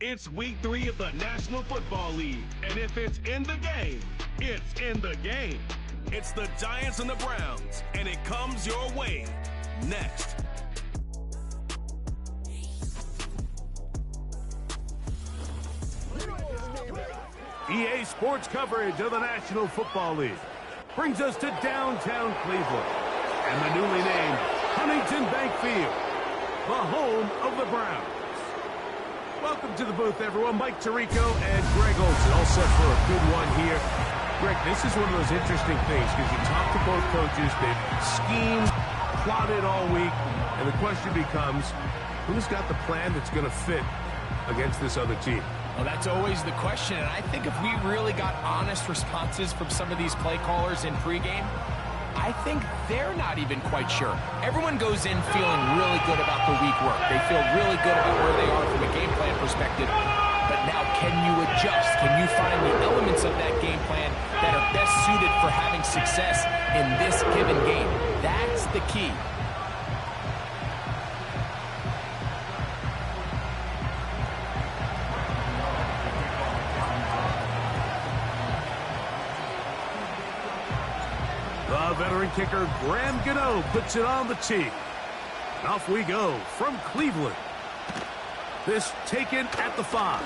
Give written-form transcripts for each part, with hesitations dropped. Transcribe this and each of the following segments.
It's week 3 of the National Football League, and if it's in the game, it's in the game. It's the Giants and the Browns, and it comes your way next. EA Sports coverage of the National Football League brings us to downtown Cleveland and the newly named Huntington Bank Field, the home of the Browns. Welcome to the booth, everyone. Mike Tirico and Greg Olsen, all set for a good one here. Greg, this is one of those interesting things because you talk to both coaches. They've schemed, plotted all week, and the question becomes, who's got the plan that's going to fit against this other team? Well, that's always the question, and I think if we really got honest responses from some of these play callers in pregame, I think they're not even quite sure. Everyone goes in feeling really good about the week work. They feel really good about where they are from a game plan perspective. But now, can you adjust? Can you find the elements of that game plan that are best suited for having success in this given game? That's the key. The veteran kicker, Graham Gano, puts it on the tee. And off we go from Cleveland. This taken at the 5.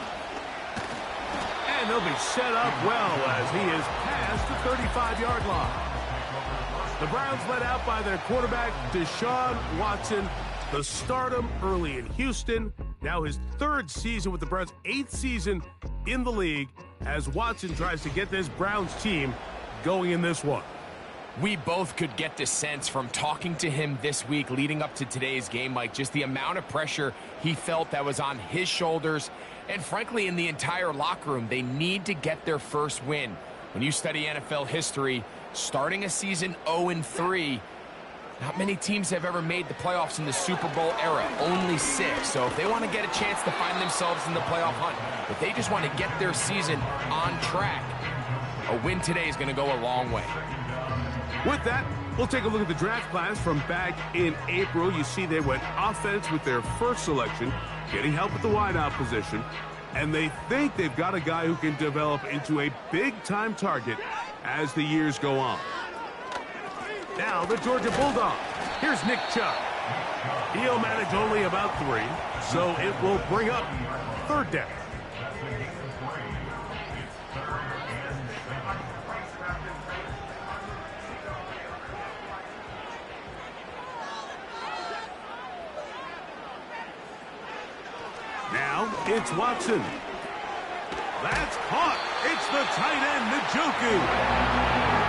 And they'll be set up well as he is past the 35-yard line. The Browns led out by their quarterback, Deshaun Watson, the stardom early in Houston. Now his 3rd season with the Browns, 8th season in the league, as Watson tries to get this Browns team going in this one. We both could get the sense from talking to him this week leading up to today's game, Mike, just the amount of pressure he felt that was on his shoulders. And frankly, in the entire locker room, they need to get their first win. When you study NFL history, starting a season 0-3, not many teams have ever made the playoffs in the Super Bowl era, only 6. So if they want to get a chance to find themselves in the playoff hunt, if they just want to get their season on track, a win today is going to go a long way. With that, we'll take a look at the draft class from back in April. You see they went offense with their first selection, getting help at the wideout position, and they think they've got a guy who can develop into a big-time target as the years go on. Now, the Georgia Bulldogs. Here's Nick Chubb. He'll manage only about 3, so it will bring up 3rd down. Now, it's Watson. That's caught. It's the tight end, Njoku.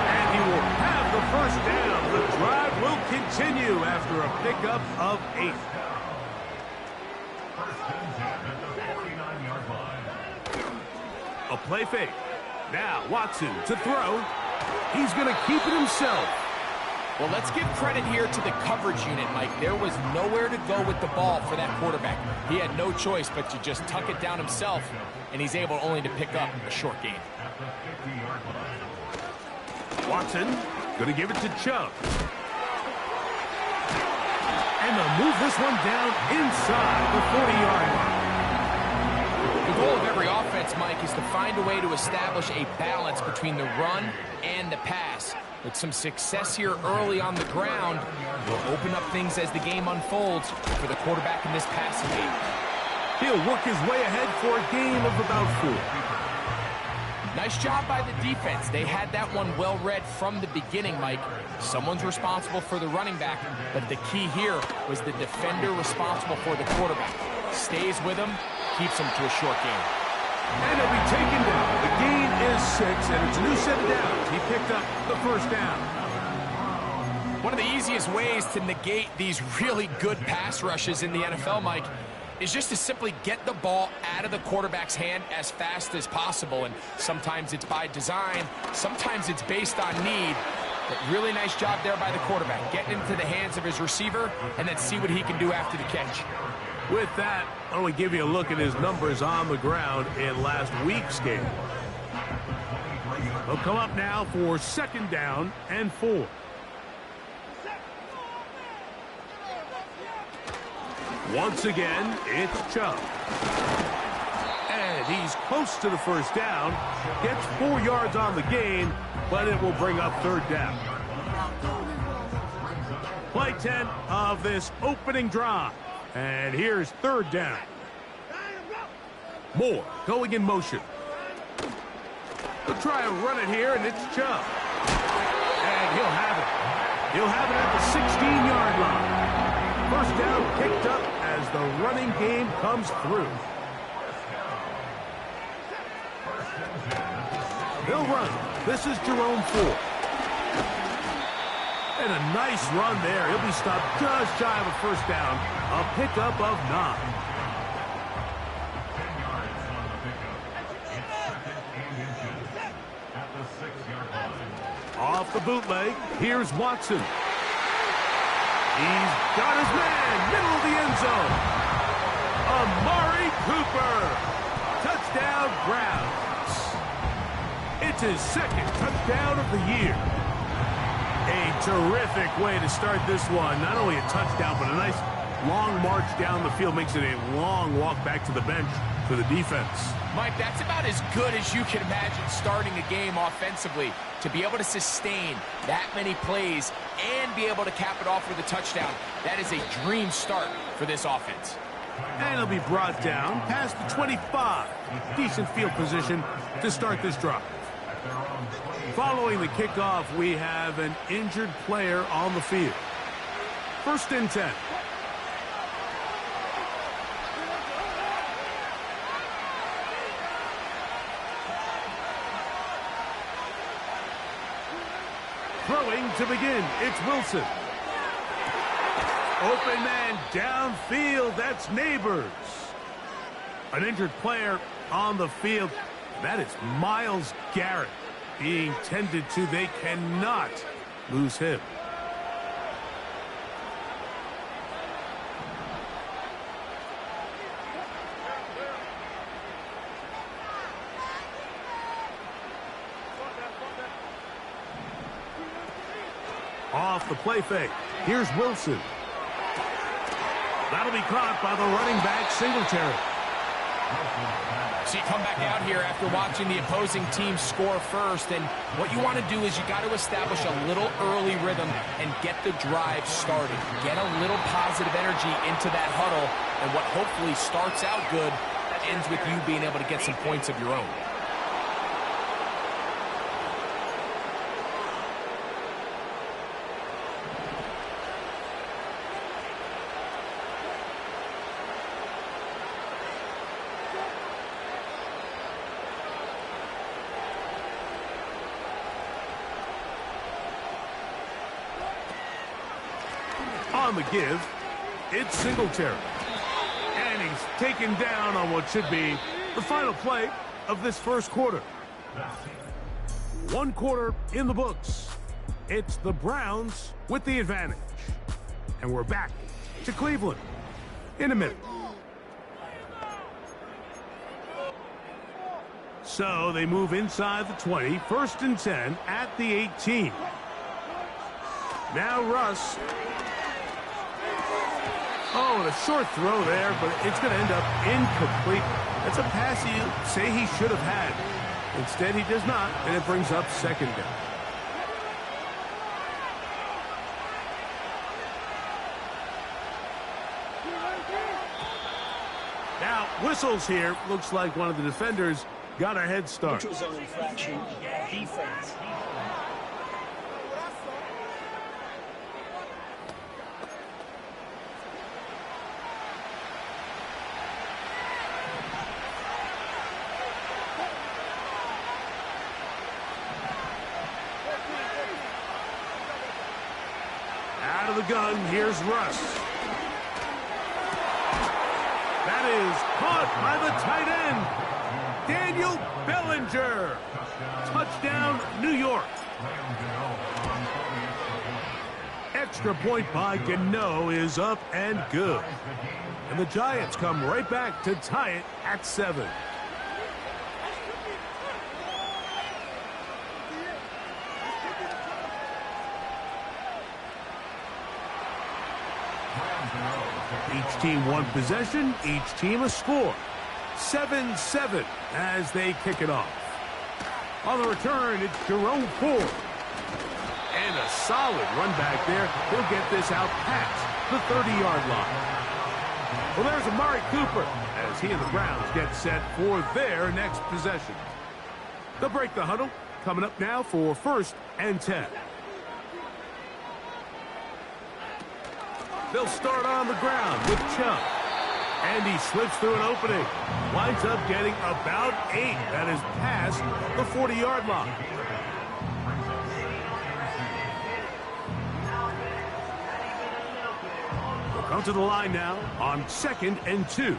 And he will have the 1st down. The drive will continue after a pickup of 8. A play fake. Now, Watson to throw. He's going to keep it himself. Well, let's give credit here to the coverage unit, Mike. There was nowhere to go with the ball for that quarterback. He had no choice but to just tuck it down himself, and he's able only to pick up a short gain. Watson going to give it to Chubb. And they'll move this one down inside the 40-yard line. The goal of every offense, Mike, is to find a way to establish a balance between the run and the pass. With some success here early on the ground, will open up things as the game unfolds for the quarterback in this passing game. He'll work his way ahead for a gain of about 4. Nice job by the defense. They had that one well read from the beginning, Mike. Someone's responsible for the running back, but the key here was the defender responsible for the quarterback. Stays with him, keeps him to a short gain. And he'll be taken down. The gain is 6, and it's a new set of downs. He picked up the 1st down. One of the easiest ways to negate these really good pass rushes in the NFL, Mike, is just to simply get the ball out of the quarterback's hand as fast as possible. And sometimes it's by design, sometimes it's based on need. But really nice job there by the quarterback, getting into the hands of his receiver, and then see what he can do after the catch. With that, why don't we give you a look at his numbers on the ground in last week's game. He'll come up now for 2nd down and 4. Once again, it's Chubb. he's close to the first down. Gets 4 yards on the gain, but it will bring up third down. Play 10 of this opening drive. And here's third down. Moore going in motion. He'll try and run it here, and it's Chubb. And he'll have it. He'll have it at the 16-yard line. First down picked up as the running game comes through. They'll run. This is Jerome Ford. And a nice run there. He'll be stopped just shy of a first down. A pickup of 9. Off the bootleg, here's Watson. He's got his man, middle of the end zone. Amari Cooper. Touchdown, Browns. It's his second touchdown of the year. A terrific way to start this one. Not only a touchdown, but a nice long march down the field. Makes it a long walk back to the bench for the defense. Mike, that's about as good as you can imagine starting a game offensively. To be able to sustain that many plays and be able to cap it off with a touchdown, that is a dream start for this offense. And he'll be brought down past the 25. Decent field position to start this drive. Following the kickoff, we have an injured player on the field. First and 10. Throwing to begin, it's Wilson. Open man downfield, that's Neighbors. An injured player on the field, that is Myles Garrett being tended to. They cannot lose him. Off the play fake. Here's Wilson. That'll be caught by the running back, Singletary. So you come back out here after watching the opposing team score first, and what you want to do is you got to establish a little early rhythm and get the drive started. Get a little positive energy into that huddle, and what hopefully starts out good ends with you being able to get some points of your own. On the give, it's Singletary. And he's taken down on what should be the final play of this first quarter. 1 quarter in the books. It's the Browns with the advantage. And we're back to Cleveland in a minute. So they move inside the 20, first and 10 at the 18. Now Russ. Oh, and a short throw there, but it's going to end up incomplete. That's a pass you say he should have had. Instead, he does not, and it brings up second down. Now, whistles here. Looks like one of the defenders got a head start. Neutral zone infraction, defense. Out of the gun, here's Russ. That is caught by the tight end, Daniel Bellinger. Touchdown, New York. Extra point by Gano is up and good. And the Giants come right back to tie it at 7. Each team one possession, each team a score. 7-7 as they kick it off. On the return, it's Jerome Ford. And a solid run back there. He'll get this out past the 30-yard line. Well, there's Amari Cooper as he and the Browns get set for their next possession. They'll break the huddle. Coming up now for 1st and 10. They'll start on the ground with Chubb. And he slips through an opening. Winds up getting about 8. That is past the 40-yard line. We'll come to the line now on 2nd and 2.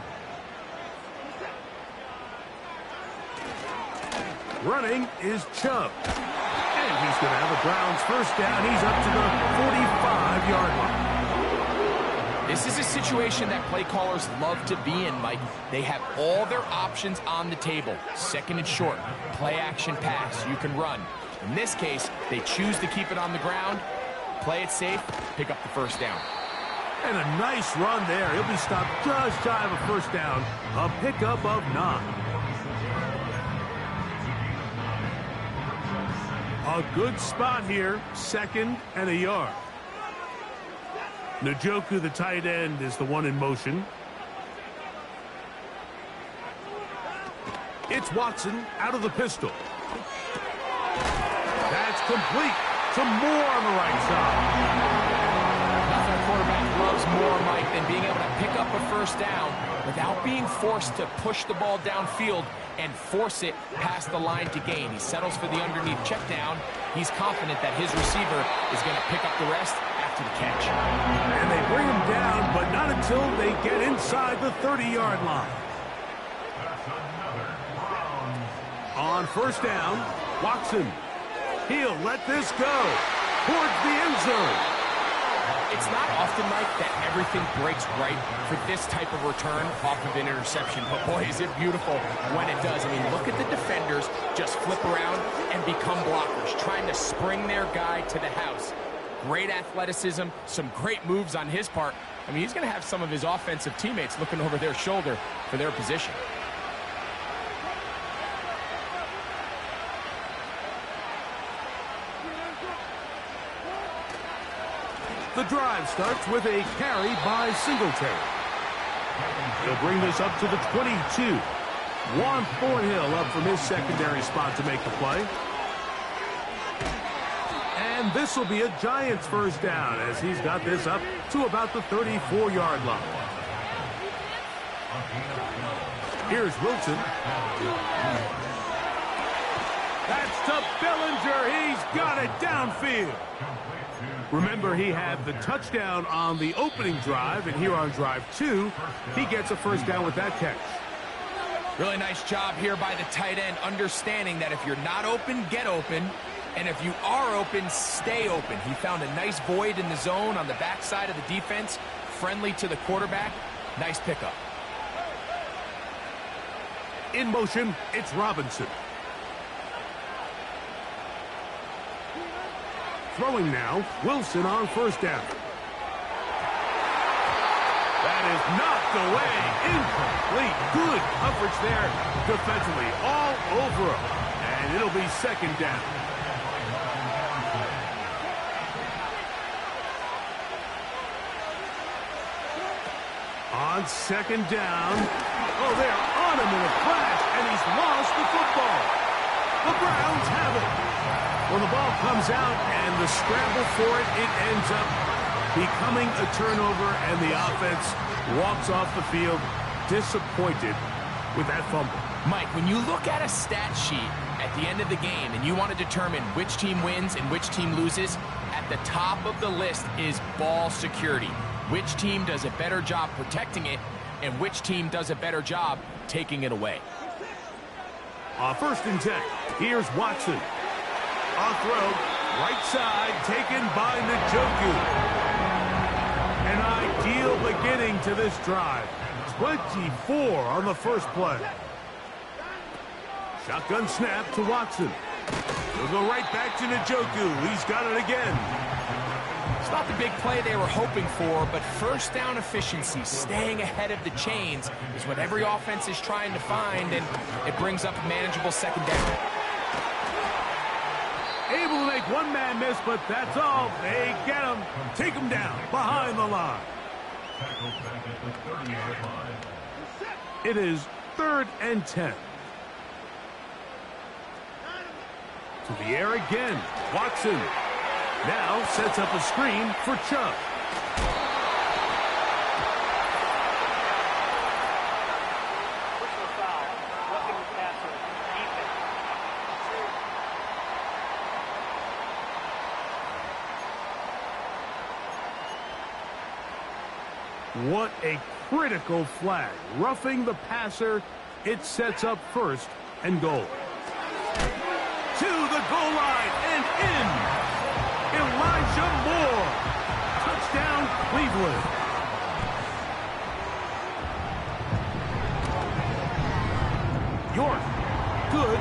Running is Chubb. And he's going to have a Browns first down. He's up to the 45-yard line. This is a situation that play callers love to be in, Mike. They have all their options on the table. 2nd and short, play action pass, you can run. In this case, they choose to keep it on the ground, play it safe, pick up the first down. And a nice run there. He'll be stopped just shy of a first down. A pickup of 9. A good spot here, 2nd and a yard. Njoku, the tight end, is the one in motion. It's Watson out of the pistol. That's complete to Moore on the right side. Nothing a quarterback loves more, Mike, than being able to pick up a first down without being forced to push the ball downfield and force it past the line to gain. He settles for the underneath check down. He's confident that his receiver is going to pick up the rest after the catch. And they bring him down, but not until they get inside the 30-yard line. On first down, Watson. He'll let this go towards the end zone. It's not often, Mike, that everything breaks right for this type of return off of an interception. But, boy, is it beautiful when it does. I mean, look at the defenders just flip around and become blockers, trying to spring their guy to the house. Great athleticism, some great moves on his part. I mean, he's going to have some of his offensive teammates looking over their shoulder for their position. The drive starts with a carry by Singletary. He'll bring this up to the 22. Juan Thornhill up from his secondary spot to make the play. And this will be a Giants first down as he's got this up to about the 34-yard line. Here's Wilson. That's to Bellinger. He's got it downfield. Remember, he had the touchdown on the opening drive, and here on drive 2, he gets a first down with that catch. Really nice job here by the tight end, understanding that if you're not open, get open, and if you are open, stay open. He found a nice void in the zone on the backside of the defense, friendly to the quarterback. Nice pickup. In motion, it's Robinson. Throwing now, Wilson on first down. That is knocked away, incomplete. Good coverage there defensively, all over him. And it'll be second down. On second down, oh, they're on him in a flash, and he's lost the football. The Browns have it. Well, the ball comes out, and the scramble for it, it ends up becoming a turnover, and the offense walks off the field disappointed with that fumble. Mike, when you look at a stat sheet at the end of the game and you want to determine which team wins and which team loses, at the top of the list is ball security. Which team does a better job protecting it, and which team does a better job taking it away. First and 10, here's Watson. On throw, right side, taken by Njoku. An ideal beginning to this drive. 24 on the first play. Shotgun snap to Watson. He'll go right back to Njoku. He's got it again. It's not the big play they were hoping for, but first down efficiency, staying ahead of the chains, is what every offense is trying to find, and it brings up a manageable second down. Able to make one man miss, but that's all. They get him. Take him down behind the line. It is 3rd and 10. To the air again. Watson now sets up a screen for Chubb. What a critical flag. Roughing the passer. It sets up 1st and goal. To the goal line and in. Elijah Moore. Touchdown, Cleveland. York, good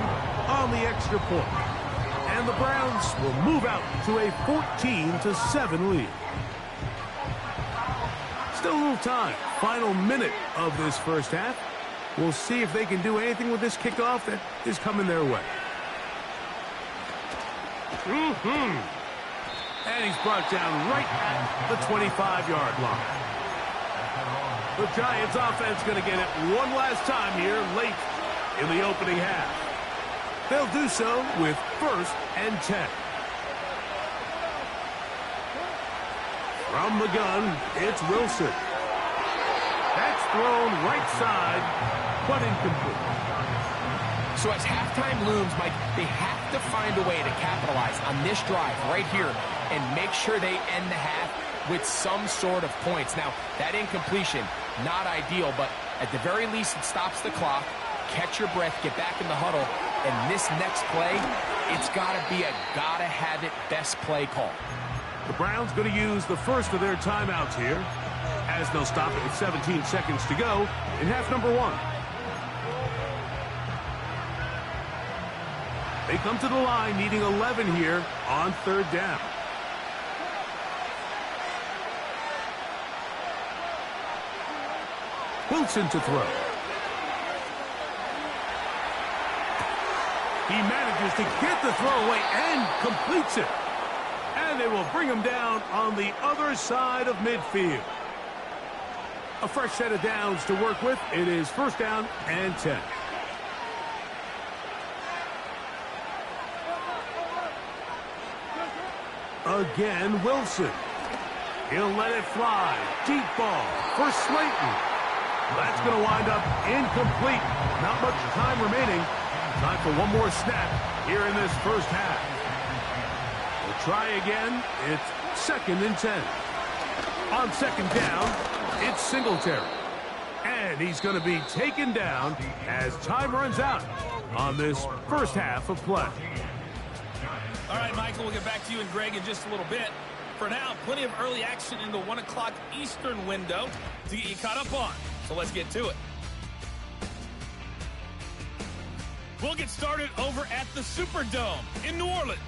on the extra point. And the Browns will move out to a 14-7 lead. Still a little time. Final minute of this first half. We'll see if they can do anything with this kickoff that is coming their way. And he's brought down right at the 25-yard line. The Giants offense going to get it one last time here late in the opening half. They'll do so with 1st and 10. From the gun, it's Wilson. That's thrown right side, but incomplete. So as halftime looms, Mike, they have to find a way to capitalize on this drive right here and make sure they end the half with some sort of points. Now, that incompletion, not ideal, but at the very least it stops the clock. Catch your breath, get back in the huddle, and this next play, it's got to be a gotta-have-it best play call. The Browns going to use the first of their timeouts here, as they'll stop it with 17 seconds to go in half number 1. They come to the line needing 11 here on 3rd down. Wilson to throw. He manages to get the throw away and completes it. And they will bring him down on the other side of midfield. A fresh set of downs to work with. It is 1st down and 10. Again, Wilson. He'll let it fly. Deep ball for Slayton. That's going to wind up incomplete. Not much time remaining. Time for one more snap here in this first half. We'll try again. It's 2nd and 10. On 2nd down, it's Singletary. And he's going to be taken down as time runs out on this first half of play. All right, Michael, we'll get back to you and Greg in just a little bit. For now, plenty of early action in the 1 o'clock Eastern window to get you caught up on. So let's get to it. We'll get started over at the Superdome in New Orleans.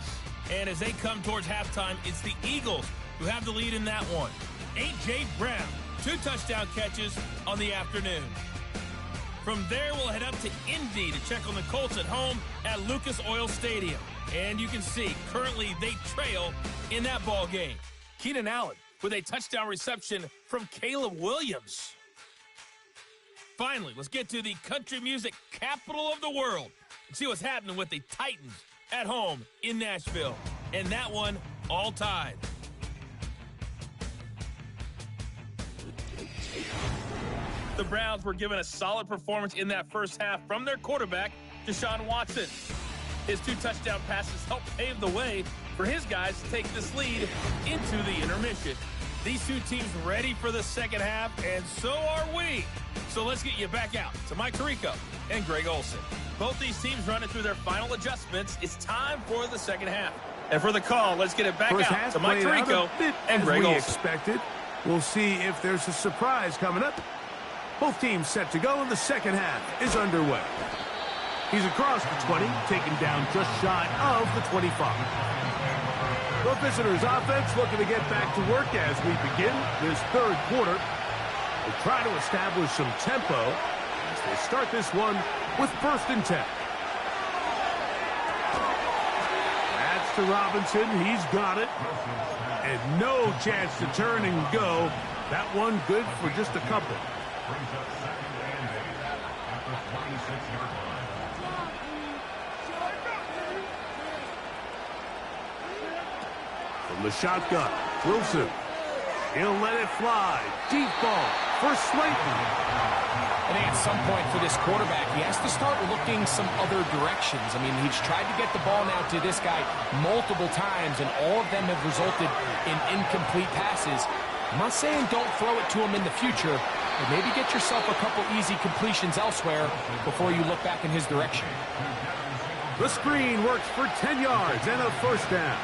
And as they come towards halftime, it's the Eagles who have the lead in that one. A.J. Brown, 2 touchdown catches on the afternoon. From there, we'll head up to Indy to check on the Colts at home at Lucas Oil Stadium. And you can see, currently they trail in that ball game. Keenan Allen with a touchdown reception from Caleb Williams. Finally, let's get to the country music capital of the world and see what's happening with the Titans at home in Nashville. And that one all tied. The Browns were given a solid performance in that first half from their quarterback, Deshaun Watson. His 2 touchdown passes helped pave the way for his guys to take this lead into the intermission. These 2 teams ready for the second half, and so are we. So let's get you back out to Mike Tirico and Greg Olson. Both these teams running through their final adjustments. It's time for the second half. And for the call, let's get it back out to Mike Tirico and Greg Olson. Expected. We'll see if there's a surprise coming up. Both teams set to go, and the second half is underway. He's across the 20, taken down just shy of the 25. The visitors' offense looking to get back to work as we begin this third quarter. They try to establish some tempo as they start this one with 1st and 10. That's to Robinson. He's got it. And no chance to turn and go. That one good for just a couple. From the shotgun, Wilson. He'll let it fly. Deep ball for Slayton. I think at some point for this quarterback, he has to start looking some other directions. I mean, he's tried to get the ball now to this guy multiple times, and all of them have resulted in incomplete passes. I'm not saying don't throw it to him in the future, but maybe get yourself a couple easy completions elsewhere before you look back in his direction. The screen works for 10 yards and a 1st down.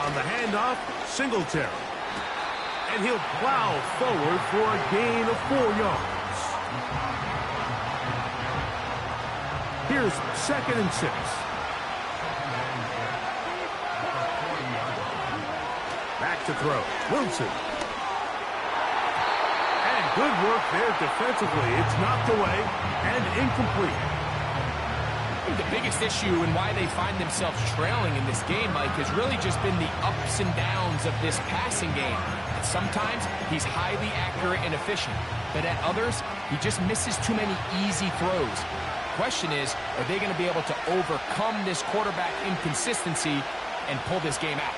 On the handoff, Singletary. And he'll plow forward for a gain of 4 yards. Here's 2nd and 6. Back to throw. Wilson. And good work there defensively. It's knocked away and incomplete. The biggest issue and why they find themselves trailing in this game, Mike, has really just been the ups and downs of this passing game. And sometimes he's highly accurate and efficient, but at others, he just misses too many easy throws. Question is, are they going to be able to overcome this quarterback inconsistency and pull this game out?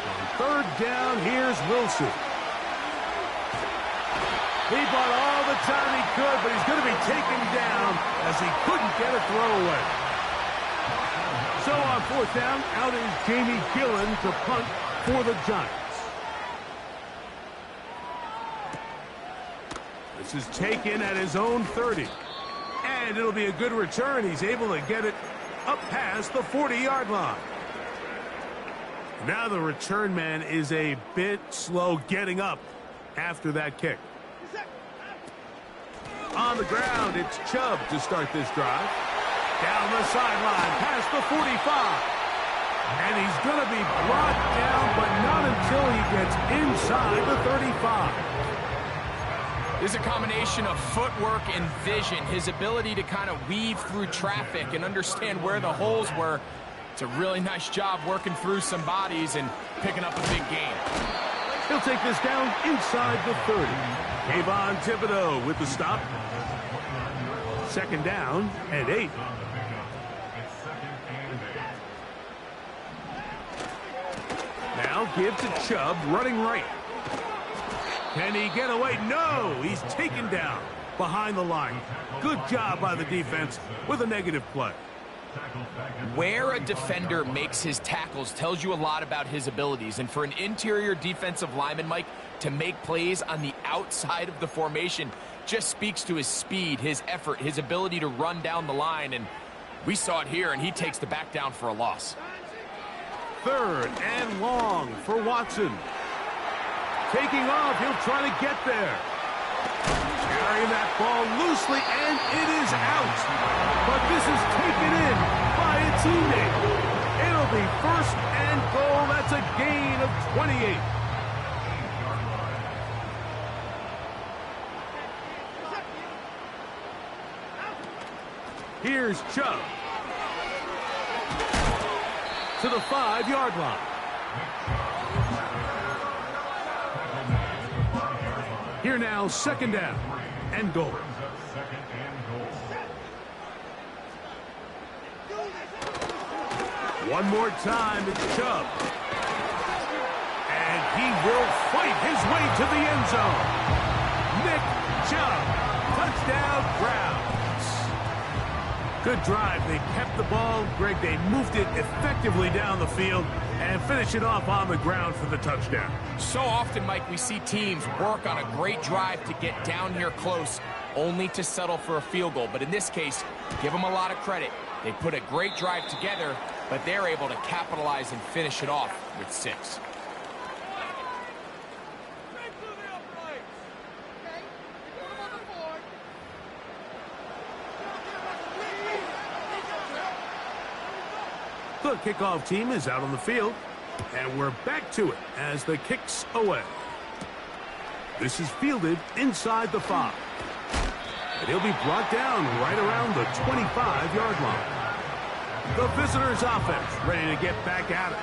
On 3rd down, here's Wilson. He bought all the time he could, but he's going to be taken down as he couldn't get a throw away. So on 4th down, out is Jamie Gillen to punt for the Giants. This is taken at his own 30. And it'll be a good return. He's able to get it up past the 40-yard line. Now the return man is a bit slow getting up after that kick. On the ground, it's Chubb to start this drive. Down the sideline, past the 45. And he's going to be brought down, but not until he gets inside the 35. There's a combination of footwork and vision, his ability to kind of weave through traffic and understand where the holes were. It's a really nice job working through some bodies and picking up a big gain. He'll take this down inside the 30. Kayvon Thibodeau with the stop. 2nd down and 8. Now give to Chubb running right. Can he get away? No, he's taken down behind the line. Good job by the defense with a negative play. Where a defender makes his tackles tells you a lot about his abilities. And for an interior defensive lineman, Mike, to make plays on the outside of the formation just speaks to his speed, his effort, his ability to run down the line. And we saw it here, and he takes the back down for a loss. 3rd and long for Watson. Taking off, he'll try to get there. Carrying that ball loosely, and it is out. But this is taken in by a teammate. It'll be 1st and goal. That's a gain of 28. Here's Chubb. To the 5-yard line. Here now, 2nd down and goal. One more time, it's Chubb. And he will fight his way to the end zone. Nick Chubb, touchdown Browns. Good drive. They kept the ball. Greg, they moved it effectively down the field and finish it off on the ground for the touchdown. So often, Mike, we see teams work on a great drive to get down here close, only to settle for a field goal. But in this case, give them a lot of credit. They put a great drive together, but they're able to capitalize and finish it off with 6. The kickoff team is out on the field, and we're back to it as the kick's away. This is fielded inside the 5. And he'll be brought down right around the 25-yard line. The visitors' offense ready to get back at it.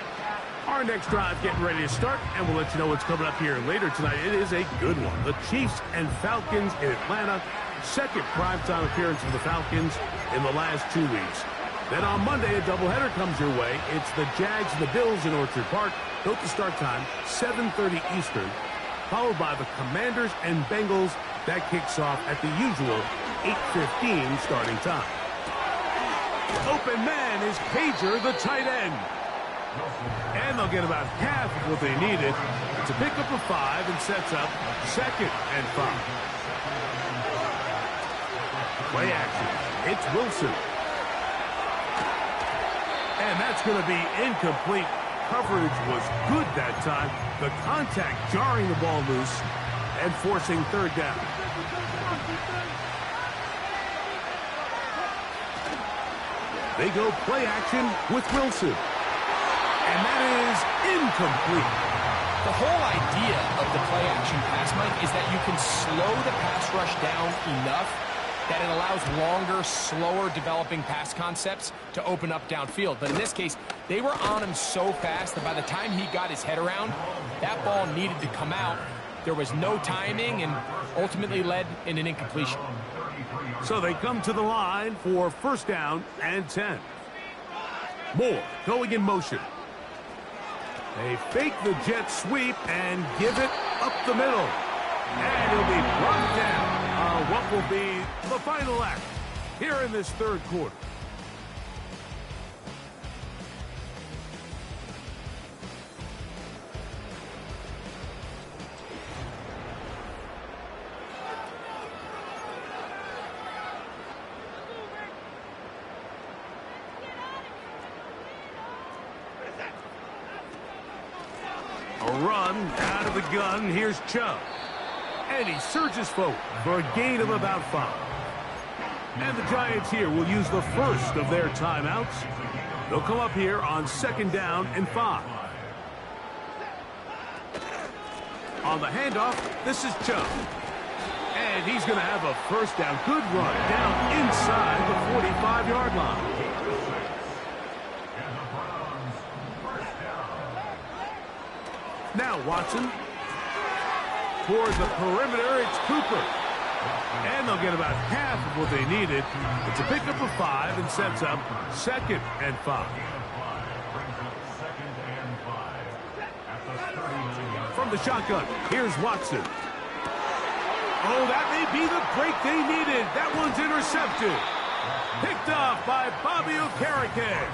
Our next drive getting ready to start, and we'll let you know what's coming up here later tonight. It is a good one. The Chiefs and Falcons in Atlanta. Second primetime appearance for the Falcons in the last 2 weeks. Then on Monday, a doubleheader comes your way. It's the Jags and the Bills in Orchard Park. Note the start time, 7:30 Eastern, followed by the Commanders and Bengals. That kicks off at the usual 8:15 starting time. Open man is Cager, the tight end. And they'll get about half of what they needed to pick up a 5 and sets up 2nd and 5. Play action. It's Wilson. And that's going to be incomplete. Coverage was good that time. The contact jarring the ball loose and forcing 3rd down. They go play action with Wilson. And that is incomplete. The whole idea of the play action pass, Mike, is that you can slow the pass rush down enough that it allows longer, slower developing pass concepts to open up downfield. But in this case, they were on him so fast that by the time he got his head around, that ball needed to come out. There was no timing and ultimately led in an incompletion. So they come to the line for 1st down and 10. Moore going in motion. They fake the jet sweep and give it up the middle. And he'll be brought down. What will be the final act here in this 3rd quarter. A run out of the gun. Here's Chubb. And he surges forward for a gain of about 5. And the Giants here will use the first of their timeouts. They'll come up here on 2nd down and 5. On the handoff, this is Chubb. And he's going to have a 1st down. Good run down inside the 45-yard line. Now Watson. Towards the perimeter, it's Cooper. And they'll get about half of what they needed. It's a pickup of 5 and sets up 2nd and 5. From the shotgun, here's Watson. Oh, that may be the break they needed. That one's intercepted. Picked off by Bobby Okereke.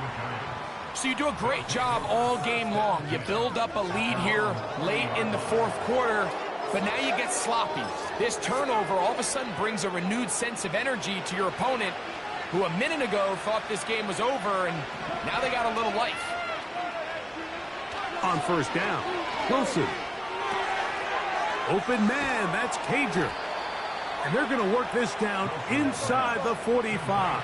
So you do a great job all game long. You build up a lead here late in the 4th quarter. But now you get sloppy. This turnover all of a sudden brings a renewed sense of energy to your opponent, who a minute ago thought this game was over, and now they got a little life. On 1st down, Wilson. Open man, that's Cager. And they're going to work this down inside the 45.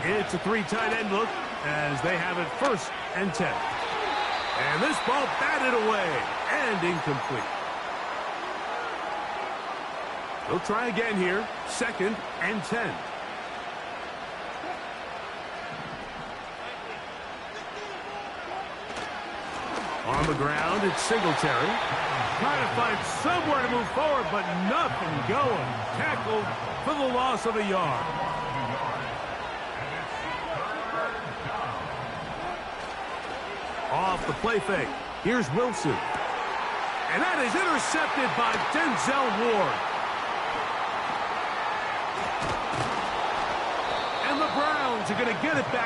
It's a 3 tight end look as they have it 1st and 10. And this ball batted away and incomplete. They'll try again here, 2nd and 10. On the ground, it's Singletary. Trying to find somewhere to move forward, but nothing going. Tackled for the loss of a yard. Off the play fake. Here's Wilson. And that is intercepted by Denzel Ward. And the Browns are going to get it back